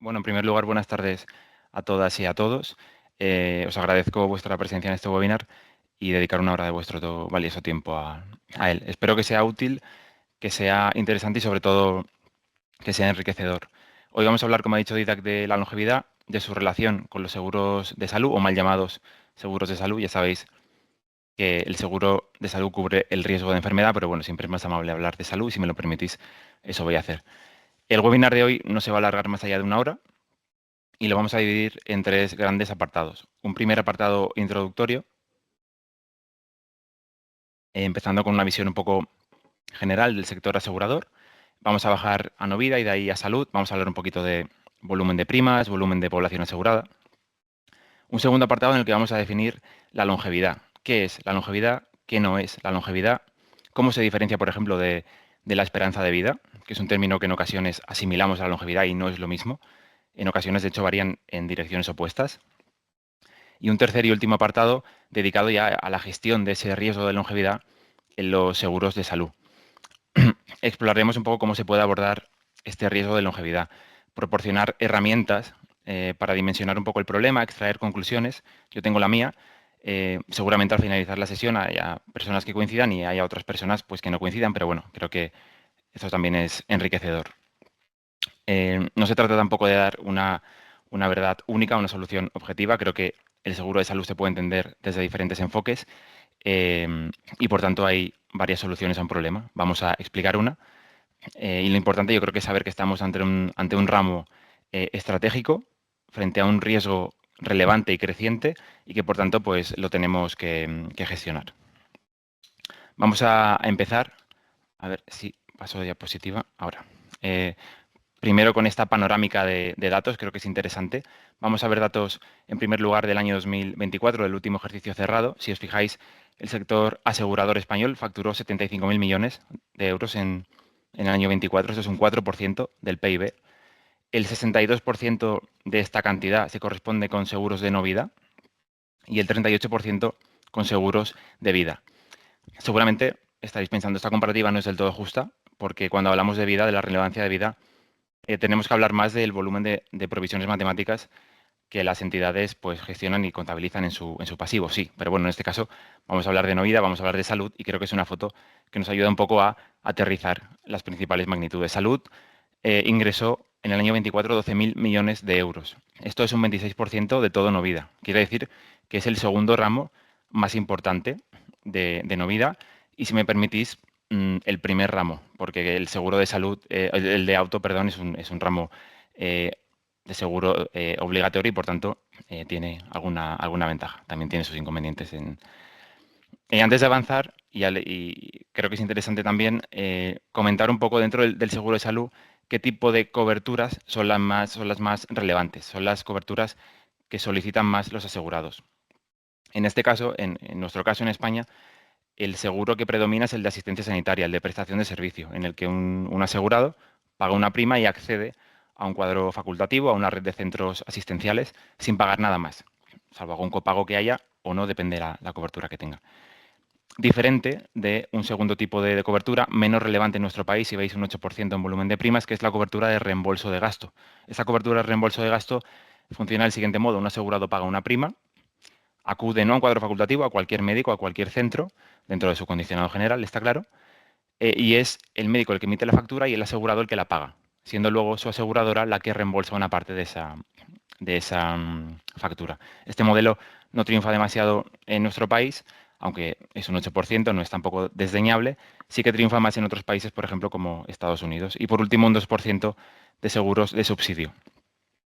Bueno, en primer lugar, buenas tardes a todas y a todos. Os agradezco vuestra presencia en este webinar y dedicar una hora de vuestro valioso tiempo a él. Espero que sea útil, que sea interesante y sobre todo que sea enriquecedor. Hoy vamos a hablar, como ha dicho Didac, de la longevidad, de su relación con los seguros de salud o mal llamados seguros de salud. Ya sabéis que el seguro de salud cubre el riesgo de enfermedad, pero bueno, siempre es más amable hablar de salud y si me lo permitís, eso voy a hacer. El webinar de hoy no se va a alargar más allá de una hora y lo vamos a dividir en tres grandes apartados. Un primer apartado introductorio, empezando con una visión un poco general del sector asegurador. Vamos a bajar a Novida y de ahí a salud. Vamos a hablar un poquito de volumen de primas, volumen de población asegurada. Un segundo apartado en el que vamos a definir la longevidad. ¿Qué es la longevidad? ¿Qué no es la longevidad? ¿Cómo se diferencia, por ejemplo, de la esperanza de vida? Que es un término que en ocasiones asimilamos a la longevidad y no es lo mismo. En ocasiones, de hecho, varían en direcciones opuestas. Y un tercer y último apartado dedicado ya a la gestión de ese riesgo de longevidad en los seguros de salud. Exploraremos un poco cómo se puede abordar este riesgo de longevidad, proporcionar herramientas para dimensionar un poco el problema, extraer conclusiones. Yo tengo la mía. Seguramente al finalizar la sesión haya personas que coincidan y haya otras personas pues, que no coincidan, pero bueno, creo que esto también es enriquecedor. No se trata tampoco de dar una verdad única, una solución objetiva. Creo que el seguro de salud se puede entender desde diferentes enfoques y por tanto hay varias soluciones a un problema. Vamos a explicar una y lo importante yo creo que es saber que estamos ante un ramo estratégico frente a un riesgo relevante y creciente y que por tanto pues lo tenemos que gestionar. Vamos a empezar, a ver si paso de diapositiva ahora. Primero con esta panorámica de datos, creo que es interesante. Vamos a ver datos, en primer lugar, del año 2024, del último ejercicio cerrado. Si os fijáis, el sector asegurador español facturó 75.000 millones de euros en el año 24. Esto es un 4% del PIB. El 62% de esta cantidad se corresponde con seguros de no vida y el 38% con seguros de vida. Seguramente estaréis pensando, esta comparativa no es del todo justa, porque cuando hablamos de vida, de la relevancia de vida, tenemos que hablar más del volumen de provisiones matemáticas que las entidades pues, gestionan y contabilizan en su pasivo, sí. Pero bueno, en este caso vamos a hablar de no vida, vamos a hablar de salud y creo que es una foto que nos ayuda un poco a aterrizar las principales magnitudes. Salud ingresó en el año 24 12.000 millones de euros. Esto es un 26% de todo no vida. Quiere decir que es el segundo ramo más importante de no vida y si me permitís, el primer ramo, porque el seguro de salud, el de auto, perdón, es un ramo de seguro obligatorio y por tanto tiene alguna ventaja. También tiene sus inconvenientes. Antes de avanzar, y creo que es interesante también comentar un poco dentro del seguro de salud qué tipo de coberturas son las más relevantes, son las coberturas que solicitan más los asegurados. En este caso, en nuestro caso en España, el seguro que predomina es el de asistencia sanitaria, el de prestación de servicio, en el que un asegurado paga una prima y accede a un cuadro facultativo, a una red de centros asistenciales, sin pagar nada más, salvo algún copago que haya o no, depende de la cobertura que tenga. Diferente de un segundo tipo de cobertura, menos relevante en nuestro país, si veis un 8% en volumen de primas, que es la cobertura de reembolso de gasto. Esta cobertura de reembolso de gasto funciona del siguiente modo. Un asegurado paga una prima, acude no a un cuadro facultativo, a cualquier médico, a cualquier centro, dentro de su condicionado general, está claro, y es el médico el que emite la factura y el asegurado el que la paga, siendo luego su aseguradora la que reembolsa una parte de esa factura. Este modelo no triunfa demasiado en nuestro país, aunque es un 8%, no es tampoco desdeñable, sí que triunfa más en otros países, por ejemplo, como Estados Unidos. Y por último, un 2% de seguros de subsidio.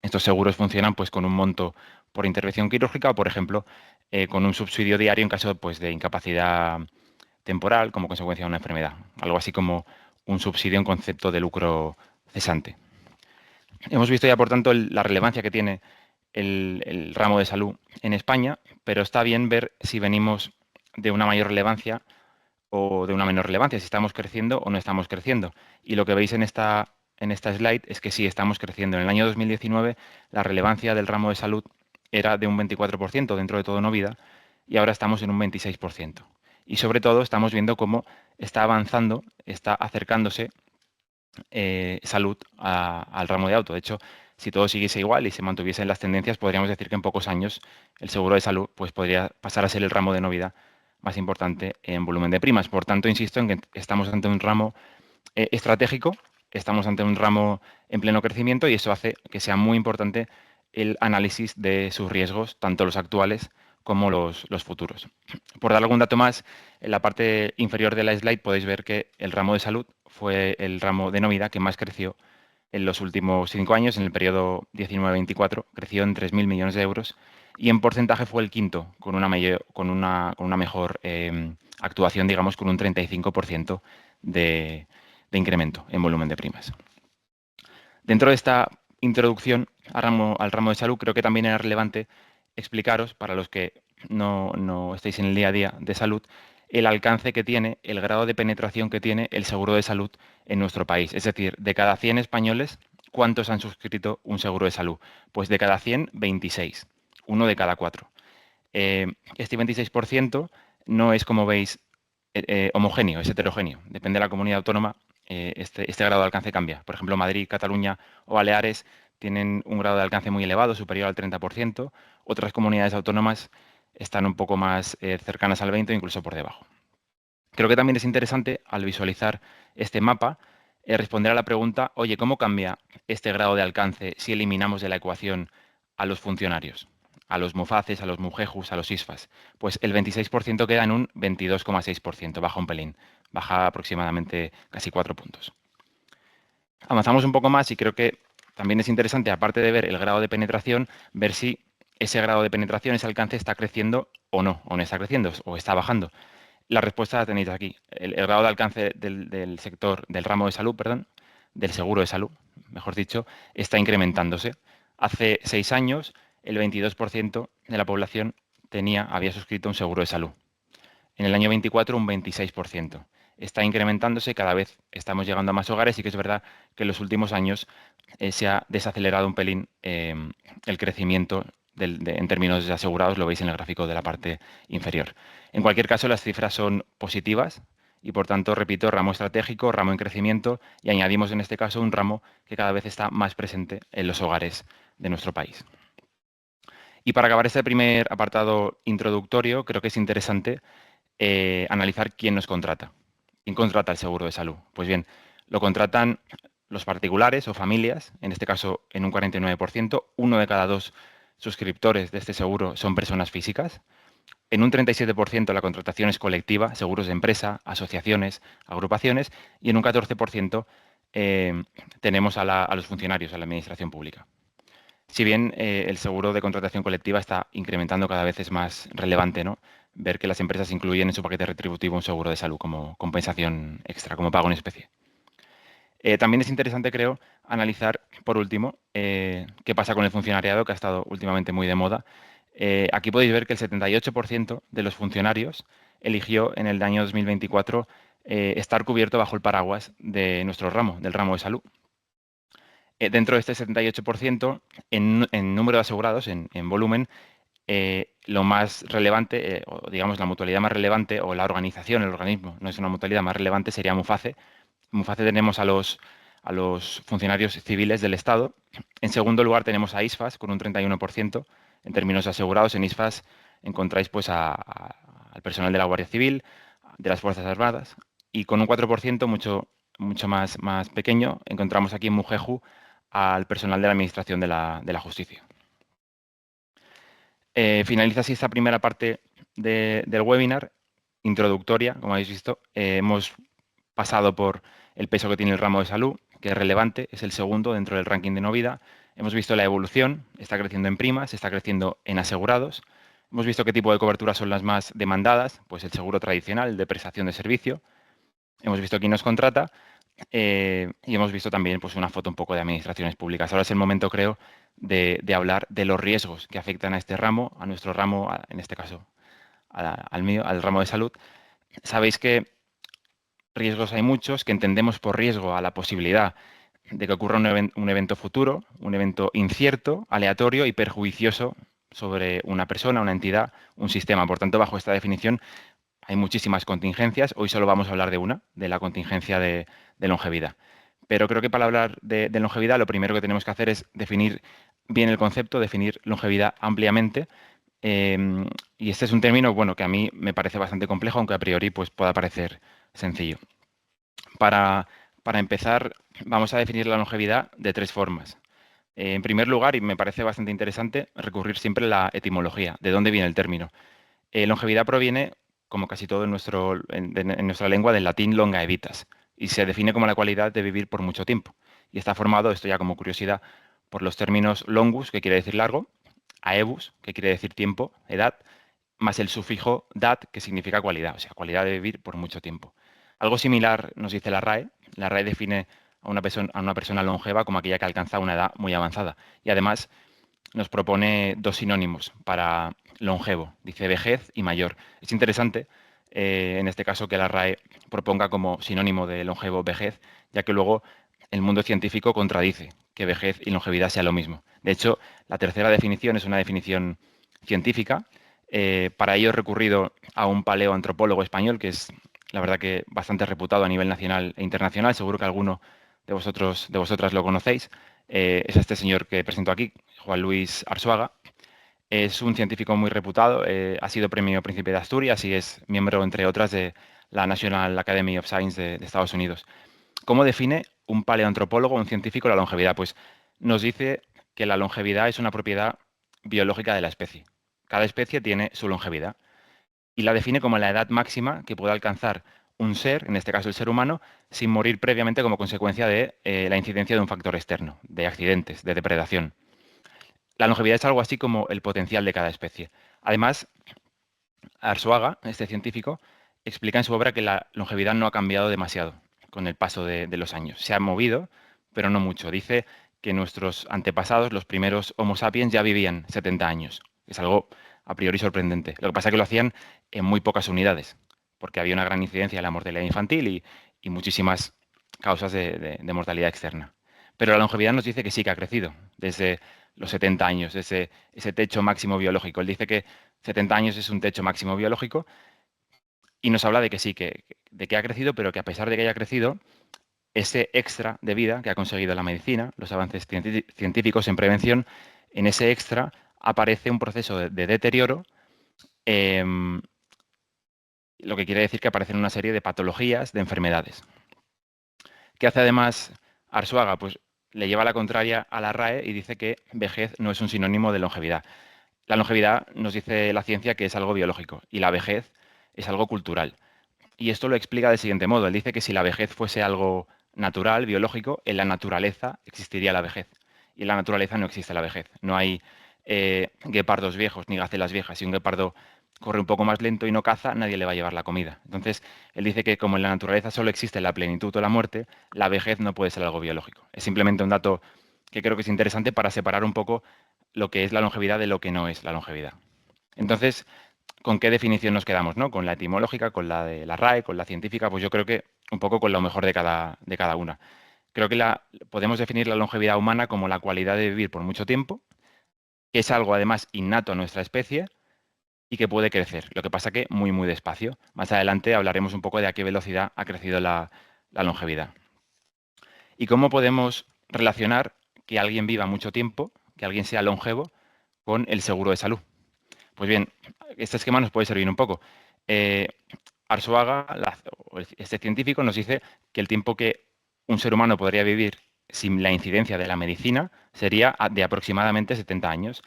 Estos seguros funcionan pues, con un monto por intervención quirúrgica o, por ejemplo, con un subsidio diario en caso pues, de incapacidad temporal como consecuencia de una enfermedad. Algo así como un subsidio en concepto de lucro cesante. Hemos visto ya, por tanto, la relevancia que tiene el ramo de salud en España, pero está bien ver si venimos de una mayor relevancia o de una menor relevancia, si estamos creciendo o no estamos creciendo. Y lo que veis en esta slide es que sí estamos creciendo. En el año 2019 la relevancia del ramo de salud era de un 24% dentro de todo no vida y ahora estamos en un 26%. Y sobre todo estamos viendo cómo está avanzando, está acercándose salud al ramo de auto. De hecho, si todo siguiese igual y se mantuviesen las tendencias, podríamos decir que en pocos años el seguro de salud pues, podría pasar a ser el ramo de no vida más importante en volumen de primas. Por tanto, insisto en que estamos ante un ramo estratégico, estamos ante un ramo en pleno crecimiento y eso hace que sea muy importante el análisis de sus riesgos, tanto los actuales como los futuros. Por dar algún dato más, en la parte inferior de la slide podéis ver que el ramo de salud fue el ramo de no vida que más creció en los últimos 5 años, en el periodo 19-24, creció en 3.000 millones de euros y en porcentaje fue el quinto, con una mejor actuación, digamos, con un 35% de incremento en volumen de primas. Dentro de esta introducción al ramo de salud, creo que también era relevante explicaros, para los que no estéis en el día a día de salud, el alcance que tiene, el grado de penetración que tiene el seguro de salud en nuestro país. Es decir, de cada 100 españoles, ¿cuántos han suscrito un seguro de salud? Pues de cada 100, 26, uno de cada 4. Este 26% no es, como veis, homogéneo, es heterogéneo. Depende de la comunidad autónoma, este grado de alcance cambia. Por ejemplo, Madrid, Cataluña o Baleares tienen un grado de alcance muy elevado, superior al 30%. Otras comunidades autónomas están un poco más cercanas al 20% o incluso por debajo. Creo que también es interesante, al visualizar este mapa, responder a la pregunta, oye, ¿cómo cambia este grado de alcance si eliminamos de la ecuación a los funcionarios? A los mufaces, a los mujejus, a los isfas. Pues el 26% queda en un 22,6%, baja un pelín, baja aproximadamente casi 4 puntos. Avanzamos un poco más y creo que también es interesante, aparte de ver el grado de penetración, ver si ese grado de penetración, ese alcance está creciendo o no está creciendo o está bajando. La respuesta la tenéis aquí. El grado de alcance del sector, del ramo de salud, perdón, del seguro de salud, mejor dicho, está incrementándose. Hace 6 años, el 22% de la población había suscrito un seguro de salud. En el año 24, un 26%. Está incrementándose, cada vez estamos llegando a más hogares y que es verdad que en los últimos años se ha desacelerado un pelín el crecimiento en términos de asegurados, lo veis en el gráfico de la parte inferior. En cualquier caso, las cifras son positivas y, por tanto, repito, ramo estratégico, ramo en crecimiento y añadimos en este caso un ramo que cada vez está más presente en los hogares de nuestro país. Y para acabar este primer apartado introductorio, creo que es interesante analizar quién nos contrata. ¿Quién contrata el seguro de salud? Pues bien, lo contratan los particulares o familias, en este caso en un 49%, uno de cada 2 suscriptores de este seguro son personas físicas. En un 37% la contratación es colectiva, seguros de empresa, asociaciones, agrupaciones, y en un 14% tenemos a los funcionarios, a la administración pública. Si bien el seguro de contratación colectiva está incrementando, cada vez es más relevante, ¿no? Ver que las empresas incluyen en su paquete retributivo un seguro de salud como compensación extra, como pago en especie. También es interesante, creo, analizar, por último, qué pasa con el funcionariado, que ha estado últimamente muy de moda. Aquí podéis ver que el 78% de los funcionarios eligió en el año 2024 estar cubierto bajo el paraguas de nuestro ramo, del ramo de salud. Dentro de este 78%, en número de asegurados, en volumen, lo más relevante, o digamos la mutualidad más relevante, o la organización, el organismo, no es una mutualidad más relevante, sería Muface. Muface tenemos a los funcionarios civiles del Estado. En segundo lugar tenemos a ISFAS con un 31%. En términos de asegurados, en ISFAS encontráis pues al personal de la Guardia Civil, de las Fuerzas Armadas, y con un 4% mucho más pequeño, encontramos aquí en Mujeju al personal de la Administración de la Justicia. Finaliza así esta primera parte del webinar, introductoria, como habéis visto. Hemos pasado por el peso que tiene el ramo de salud, que es relevante, es el segundo dentro del ranking de no vida. Hemos visto la evolución, está creciendo en primas, está creciendo en asegurados. Hemos visto qué tipo de coberturas son las más demandadas, pues el seguro tradicional, el de prestación de servicio. Hemos visto quién nos contrata y hemos visto también pues, una foto un poco de administraciones públicas. Ahora es el momento, creo, de hablar de los riesgos que afectan a este ramo, a nuestro ramo, en este caso al mío, al ramo de salud. Sabéis que riesgos hay muchos, que entendemos por riesgo a la posibilidad de que ocurra un evento futuro, un evento incierto, aleatorio y perjudicioso sobre una persona, una entidad, un sistema. Por tanto, bajo esta definición hay muchísimas contingencias. Hoy solo vamos a hablar de una, de la contingencia de longevidad. Pero creo que para hablar de longevidad lo primero que tenemos que hacer es definir bien el concepto, definir longevidad ampliamente. Y este es un término, bueno, que a mí me parece bastante complejo, aunque a priori pues, pueda parecer sencillo. Para, para empezar, vamos a definir la longevidad de tres formas. En primer lugar, y me parece bastante interesante, recurrir siempre a la etimología, de dónde viene el término. Longevidad proviene, como casi todo en nuestra lengua, del latín longaevitas, y se define como la cualidad de vivir por mucho tiempo. Y está formado, esto ya como curiosidad, por los términos longus, que quiere decir largo, aebus, que quiere decir tiempo, edad, más el sufijo dat, que significa cualidad, o sea, cualidad de vivir por mucho tiempo. Algo similar nos dice la RAE. La RAE define a una persona longeva como aquella que alcanza una edad muy avanzada. Y además nos propone dos sinónimos para longevo, dice vejez y mayor. Es interesante, en este caso, que la RAE proponga como sinónimo de longevo vejez, ya que luego el mundo científico contradice que vejez y longevidad sea lo mismo. De hecho, la tercera definición es una definición científica. Para ello he recurrido a un paleoantropólogo español que es, la verdad, que bastante reputado a nivel nacional e internacional. Seguro que alguno de vosotras lo conocéis. Es este señor que presento aquí, Juan Luis Arzuaga. Es un científico muy reputado, ha sido premio Príncipe de Asturias y es miembro, entre otras, de la National Academy of Science de Estados Unidos. ¿Cómo define un paleoantropólogo, un científico, la longevidad? Pues nos dice que la longevidad es una propiedad biológica de la especie. Cada especie tiene su longevidad y la define como la edad máxima que puede alcanzar un ser, en este caso el ser humano, sin morir previamente como consecuencia de la incidencia de un factor externo, de accidentes, de depredación. La longevidad es algo así como el potencial de cada especie. Además, Arzuaga, este científico, explica en su obra que la longevidad no ha cambiado demasiado con el paso de los años. Se ha movido, pero no mucho. Dice que nuestros antepasados, los primeros Homo sapiens, ya vivían 70 años. Es algo a priori sorprendente. Lo que pasa es que lo hacían en muy pocas unidades, porque había una gran incidencia de la mortalidad infantil y muchísimas causas de mortalidad externa. Pero la longevidad nos dice que sí que ha crecido desde los 70 años, ese techo máximo biológico. Él dice que 70 años es un techo máximo biológico y nos habla de que sí, de que ha crecido, pero que a pesar de que haya crecido, ese extra de vida que ha conseguido la medicina, los avances científicos en prevención, en ese extra aparece un proceso de deterioro, em, lo que quiere decir que aparecen una serie de patologías, de enfermedades. ¿Qué hace además Arzuaga? Pues le lleva la contraria a la RAE y dice que vejez no es un sinónimo de longevidad. La longevidad nos dice la ciencia que es algo biológico y la vejez es algo cultural. Y esto lo explica del siguiente modo. Él dice que si la vejez fuese algo natural, biológico, en la naturaleza existiría la vejez. Y en la naturaleza no existe la vejez. No hay guepardos viejos ni gacelas viejas. Si un guepardo corre un poco más lento y no caza, nadie le va a llevar la comida. Entonces, él dice que como en la naturaleza solo existe la plenitud o la muerte, la vejez no puede ser algo biológico. Es simplemente un dato que creo que es interesante para separar un poco lo que es la longevidad de lo que no es la longevidad. Entonces, ¿con qué definición nos quedamos? ¿No? ¿Con la etimológica, con la de la RAE, con la científica? Pues yo creo que un poco con lo mejor de cada una. Creo que podemos definir la longevidad humana como la cualidad de vivir por mucho tiempo, que es algo además innato a nuestra especie y que puede crecer. Lo que pasa que muy, muy despacio. Más adelante hablaremos un poco de a qué velocidad ha crecido la longevidad. ¿Y cómo podemos relacionar que alguien viva mucho tiempo, que alguien sea longevo, con el seguro de salud? Pues bien, este esquema nos puede servir un poco. Eh, Arzuaga, este científico, nos dice que el tiempo que un ser humano podría vivir sin la incidencia de la medicina sería de aproximadamente 70 años.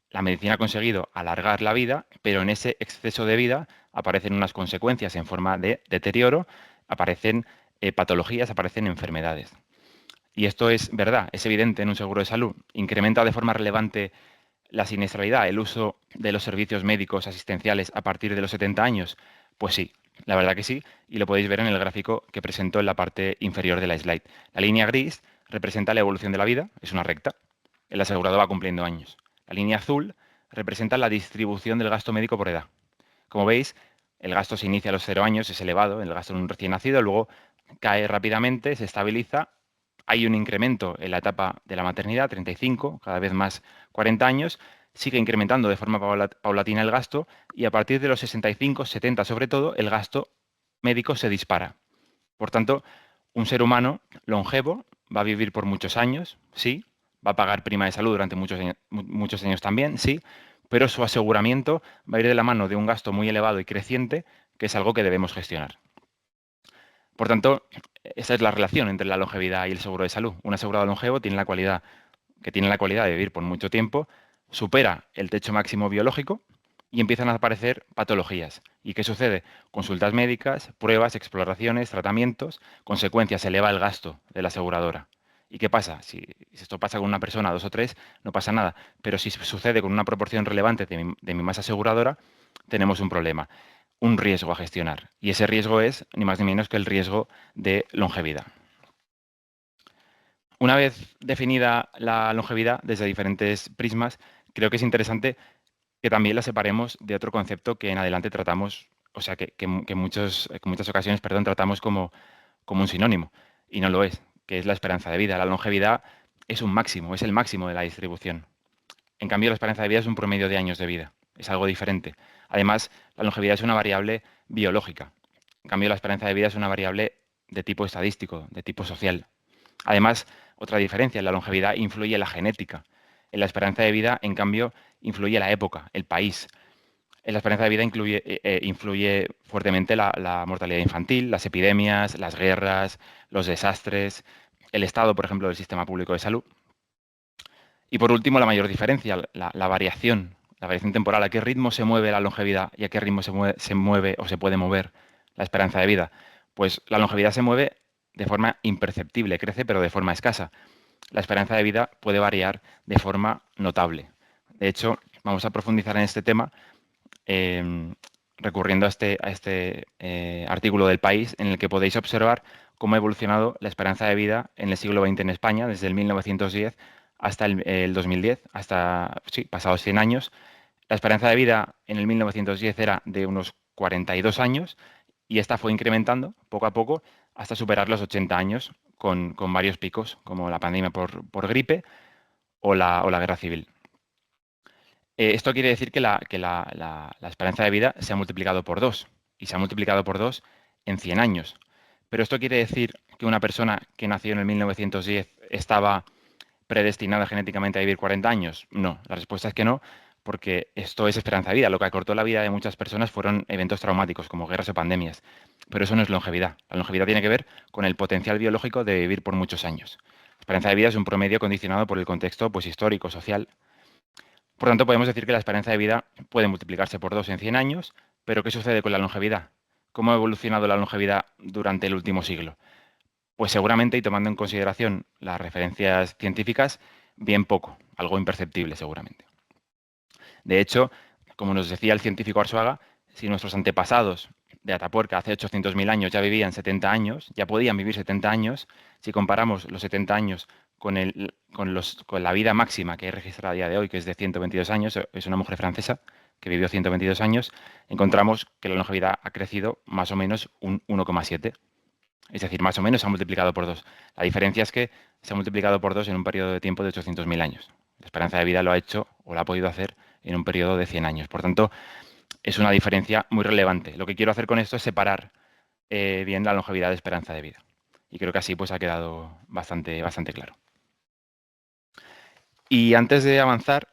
La medicina ha conseguido alargar la vida, pero en ese exceso de vida aparecen unas consecuencias en forma de deterioro, aparecen patologías, aparecen enfermedades. Y esto es verdad, es evidente en un seguro de salud. Incrementa de forma relevante la siniestralidad, el uso de los servicios médicos asistenciales a partir de los 70 años. Pues sí, la verdad que sí, y lo podéis ver en el gráfico que presento en la parte inferior de la slide. La línea gris representa la evolución de la vida, es una recta. El asegurado va cumpliendo años. La línea azul representa la distribución del gasto médico por edad. Como veis, el gasto se inicia a los 0 años, es elevado, el gasto en un recién nacido, luego cae rápidamente, se estabiliza. Hay un incremento en la etapa de la maternidad, 35, cada vez más 40 años, sigue incrementando de forma paulatina el gasto y a partir de los 65, 70 sobre todo, el gasto médico se dispara. Por tanto, Un ser humano longevo va a vivir por muchos años, sí, va a pagar prima de salud durante muchos años también, sí, pero su aseguramiento va a ir de la mano de un gasto muy elevado y creciente, que es algo que debemos gestionar. Por tanto, esa es la relación entre la longevidad y el seguro de salud. Un asegurado longevo tiene la cualidad de vivir por mucho tiempo, supera el techo máximo biológico y empiezan a aparecer patologías. ¿Y qué sucede? Consultas médicas, pruebas, exploraciones, tratamientos, consecuencias, se eleva el gasto de la aseguradora. ¿Y qué pasa? Si esto pasa con una persona, dos o tres, no pasa nada. Pero si sucede con una proporción relevante de mi masa aseguradora, tenemos un problema, un riesgo a gestionar. Y ese riesgo es ni más ni menos que el riesgo de longevidad. Una vez definida la longevidad desde diferentes prismas, creo que es interesante que también la separemos de otro concepto que en adelante tratamos, o sea, que muchas ocasiones, perdón, tratamos como un sinónimo, y no lo es, que es la esperanza de vida. La longevidad es un máximo, es el máximo de la distribución. En cambio, la esperanza de vida es un promedio de años de vida, es algo diferente. Además, la longevidad es una variable biológica. En cambio, la esperanza de vida es una variable de tipo estadístico, de tipo social. Además, otra diferencia, en la longevidad influye la genética. En la esperanza de vida, en cambio, influye la época, el país. En la esperanza de vida influye fuertemente la mortalidad infantil, las epidemias, las guerras, los desastres, el estado, por ejemplo, del sistema público de salud. Y por último, la mayor diferencia, la variación temporal, a qué ritmo se mueve la longevidad y a qué ritmo se mueve o se puede mover la esperanza de vida. Pues la longevidad se mueve de forma imperceptible, crece pero de forma escasa. La esperanza de vida puede variar de forma notable. De hecho, vamos a profundizar en este tema eh, recurriendo a este artículo del País, en el que podéis observar cómo ha evolucionado la esperanza de vida en el siglo XX en España, desde el 1910 hasta el 2010, hasta, sí, pasados 100 años. La esperanza de vida en el 1910 era de unos 42 años y esta fue incrementando poco a poco hasta superar los 80 años con varios picos, como la pandemia por gripe o la guerra civil. Esto quiere decir que la esperanza de vida se ha multiplicado por 2 y se ha multiplicado por 2 en 100 años. Pero esto quiere decir que una persona que nació en el 1910 estaba predestinada genéticamente a vivir 40 años. No, la respuesta es que no, porque esto es esperanza de vida. Lo que acortó la vida de muchas personas fueron eventos traumáticos como guerras o pandemias. Pero eso no es longevidad. La longevidad tiene que ver con el potencial biológico de vivir por muchos años. La esperanza de vida es un promedio condicionado por el contexto pues, histórico, social. Por tanto, podemos decir que la esperanza de vida puede multiplicarse por 2 en 100 años, pero ¿qué sucede con la longevidad? ¿Cómo ha evolucionado la longevidad durante el último siglo? Pues seguramente, y tomando en consideración las referencias científicas, bien poco, algo imperceptible seguramente. De hecho, como nos decía el científico Arzuaga, si nuestros antepasados de Atapuerca hace 800.000 años ya vivían 70 años, ya podían vivir 70 años, si comparamos los 70 años con la vida máxima que hay registrada a día de hoy, que es de 122 años, es una mujer francesa que vivió 122 años, encontramos que la longevidad ha crecido más o menos un 1,7. Es decir, más o menos se ha multiplicado por 2. La diferencia es que se ha multiplicado por 2 en un periodo de tiempo de 800.000 años. La esperanza de vida lo ha hecho o lo ha podido hacer en un periodo de 100 años. Por tanto, es una diferencia muy relevante. Lo que quiero hacer con esto es separar bien la longevidad de esperanza de vida. Y creo que así pues ha quedado bastante claro. Y antes de avanzar,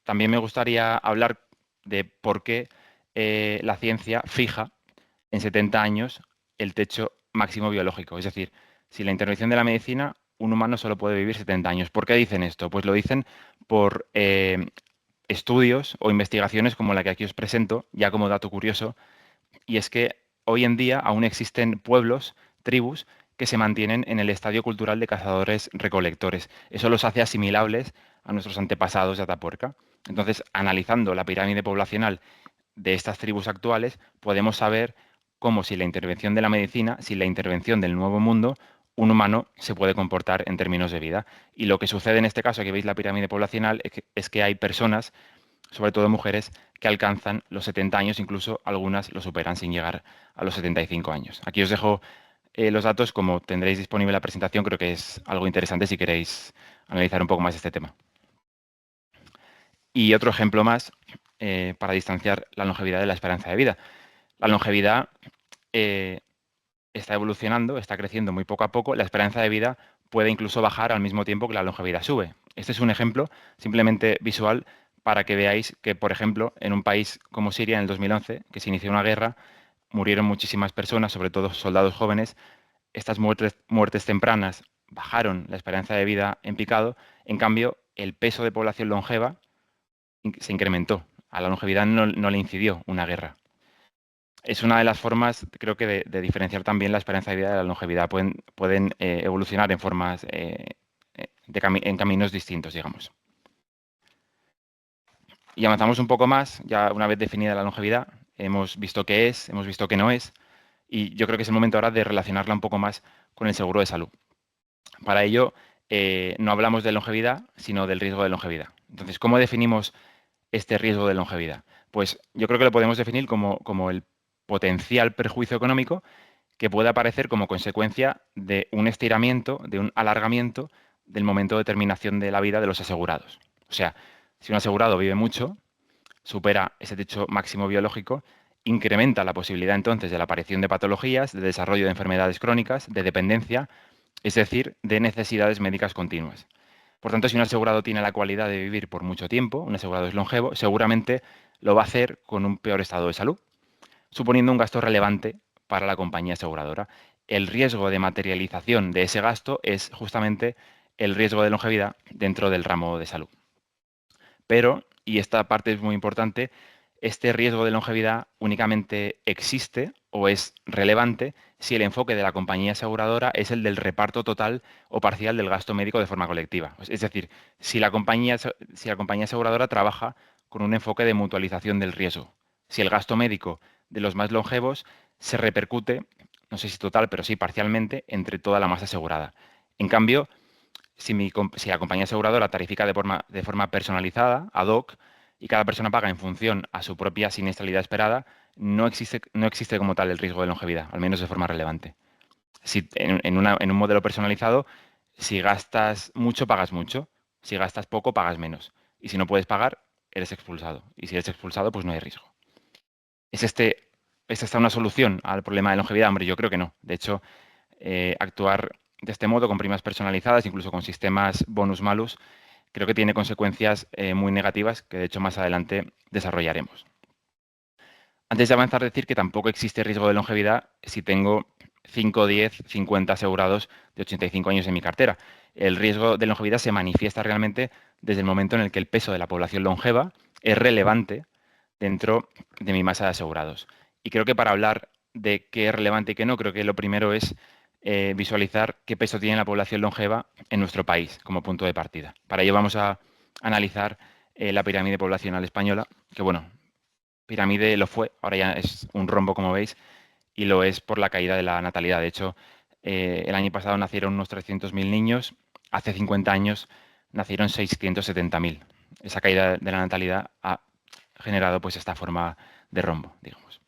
también me gustaría hablar de por qué la ciencia fija en 70 años el techo máximo biológico. Es decir, si la intervención de la medicina, un humano solo puede vivir 70 años. ¿Por qué dicen esto? Pues lo dicen por estudios o investigaciones como la que aquí os presento, ya como dato curioso, y es que hoy en día aún existen pueblos, tribus, que se mantienen en el estadio cultural de cazadores-recolectores. Eso los hace asimilables a nuestros antepasados de Atapuerca. Entonces, analizando la pirámide poblacional de estas tribus actuales, podemos saber cómo si la intervención de la medicina, si la intervención del nuevo mundo, un humano se puede comportar en términos de vida. Y lo que sucede en este caso, aquí veis la pirámide poblacional, es que hay personas, sobre todo mujeres, que alcanzan los 70 años, incluso algunas lo superan sin llegar a los 75 años. Aquí os dejo los datos, como tendréis disponible la presentación, creo que es algo interesante si queréis analizar un poco más este tema. Y otro ejemplo más para distanciar la longevidad de la esperanza de vida. La longevidad está evolucionando, está creciendo muy poco a poco, la esperanza de vida puede incluso bajar al mismo tiempo que la longevidad sube. Este es un ejemplo simplemente visual para que veáis que, por ejemplo, en un país como Siria en el 2011, que se inició una guerra, murieron muchísimas personas, sobre todo soldados jóvenes. Estas muertes tempranas bajaron la esperanza de vida en picado. En cambio, el peso de población longeva se incrementó. A la longevidad no le incidió una guerra. Es una de las formas, creo que, de diferenciar también la esperanza de vida de la longevidad. Pueden evolucionar en formas, en caminos distintos, digamos. Y avanzamos un poco más, ya una vez definida la longevidad, hemos visto qué es, hemos visto qué no es, y yo creo que es el momento ahora de relacionarla un poco más con el seguro de salud. Para ello, no hablamos de longevidad, sino del riesgo de longevidad. Entonces, ¿cómo definimos este riesgo de longevidad? Pues yo creo que lo podemos definir como el potencial perjuicio económico que puede aparecer como consecuencia de un estiramiento, de un alargamiento del momento de terminación de la vida de los asegurados. O sea, si un asegurado vive mucho, supera ese techo máximo biológico, incrementa la posibilidad entonces de la aparición de patologías, de desarrollo de enfermedades crónicas, de dependencia, es decir, de necesidades médicas continuas. Por tanto, si un asegurado tiene la cualidad de vivir por mucho tiempo, un asegurado es longevo, seguramente lo va a hacer con un peor estado de salud, suponiendo un gasto relevante para la compañía aseguradora. El riesgo de materialización de ese gasto es justamente el riesgo de longevidad dentro del ramo de salud. Pero, y esta parte es muy importante, este riesgo de longevidad únicamente existe o es relevante si el enfoque de la compañía aseguradora es el del reparto total o parcial del gasto médico de forma colectiva. Es decir, si la compañía aseguradora trabaja con un enfoque de mutualización del riesgo. Si el gasto médico de los más longevos se repercute, no sé si total, pero sí parcialmente, entre toda la masa asegurada. En cambio, si la compañía aseguradora tarifica de forma personalizada, ad hoc, y cada persona paga en función a su propia siniestralidad esperada, no existe como tal el riesgo de longevidad, al menos de forma relevante. Si en un modelo personalizado, si gastas mucho, pagas mucho. Si gastas poco, pagas menos. Y si no puedes pagar, eres expulsado. Y si eres expulsado, pues no hay riesgo. ¿Es esta una solución al problema de longevidad? Hombre, yo creo que no. De hecho, actuar de este modo, con primas personalizadas, incluso con sistemas bonus-malus, creo que tiene consecuencias muy negativas que, de hecho, más adelante desarrollaremos. Antes de avanzar, decir que tampoco existe riesgo de longevidad si tengo 5, 10, 50 asegurados de 85 años en mi cartera. El riesgo de longevidad se manifiesta realmente desde el momento en el que el peso de la población longeva es relevante dentro de mi masa de asegurados. Y creo que para hablar de qué es relevante y qué no, creo que lo primero es visualizar qué peso tiene la población longeva en nuestro país como punto de partida. Para ello vamos a analizar la pirámide poblacional española, que bueno, pirámide lo fue, ahora ya es un rombo como veis, y lo es por la caída de la natalidad. De hecho, el año pasado nacieron unos 300.000 niños, hace 50 años nacieron 670.000. Esa caída de la natalidad ha generado pues esta forma de rombo, digamos.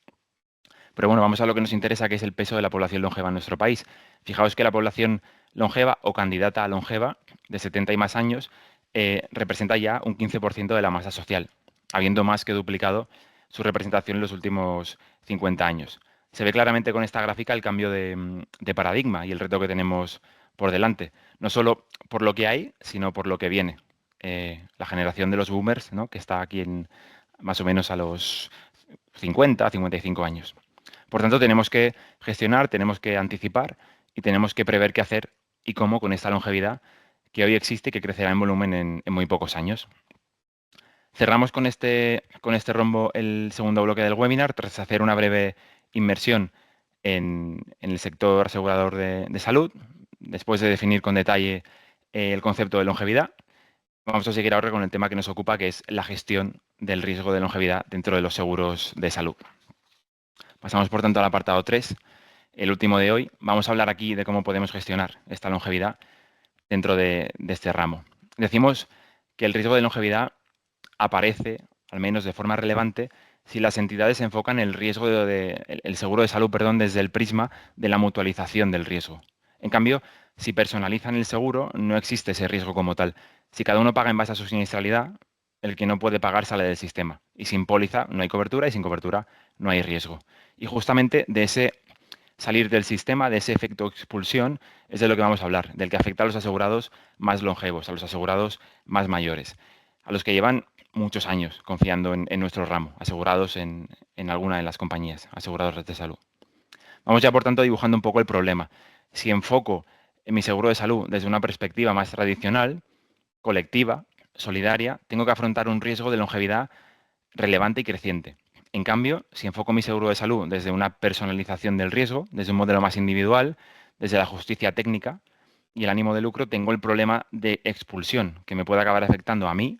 Pero bueno, vamos a lo que nos interesa, que es el peso de la población longeva en nuestro país. Fijaos que la población longeva o candidata a longeva de 70 y más años representa ya un 15% de la masa social, habiendo más que duplicado su representación en los últimos 50 años. Se ve claramente con esta gráfica el cambio de paradigma y el reto que tenemos por delante, no solo por lo que hay, sino por lo que viene. La generación de los boomers, ¿no?, que está aquí más o menos a los 50, 55 años. Por tanto, tenemos que gestionar, tenemos que anticipar y tenemos que prever qué hacer y cómo con esta longevidad que hoy existe y que crecerá en volumen en muy pocos años. Cerramos con este rombo el segundo bloque del webinar, tras hacer una breve inmersión en el sector asegurador de salud, después de definir con detalle el concepto de longevidad. Vamos a seguir ahora con el tema que nos ocupa, que es la gestión del riesgo de longevidad dentro de los seguros de salud. Pasamos, por tanto, al apartado 3, el último de hoy. Vamos a hablar aquí de cómo podemos gestionar esta longevidad dentro de este ramo. Decimos que el riesgo de longevidad aparece, al menos de forma relevante, si las entidades enfocan el seguro de salud, perdón, desde el prisma de la mutualización del riesgo. En cambio, si personalizan el seguro, no existe ese riesgo como tal. Si cada uno paga en base a su siniestralidad, el que no puede pagar sale del sistema. Y sin póliza no hay cobertura y sin cobertura no hay riesgo. Y justamente de ese salir del sistema, de ese efecto expulsión, es de lo que vamos a hablar, del que afecta a los asegurados más longevos, a los asegurados más mayores, a los que llevan muchos años confiando en nuestro ramo, asegurados en alguna de las compañías aseguradoras de salud. Vamos ya, por tanto, dibujando un poco el problema. Si enfoco en mi seguro de salud desde una perspectiva más tradicional, colectiva, solidaria, tengo que afrontar un riesgo de longevidad relevante y creciente. En cambio, si enfoco mi seguro de salud desde una personalización del riesgo, desde un modelo más individual, desde la justicia técnica y el ánimo de lucro, tengo el problema de expulsión, que me puede acabar afectando a mí,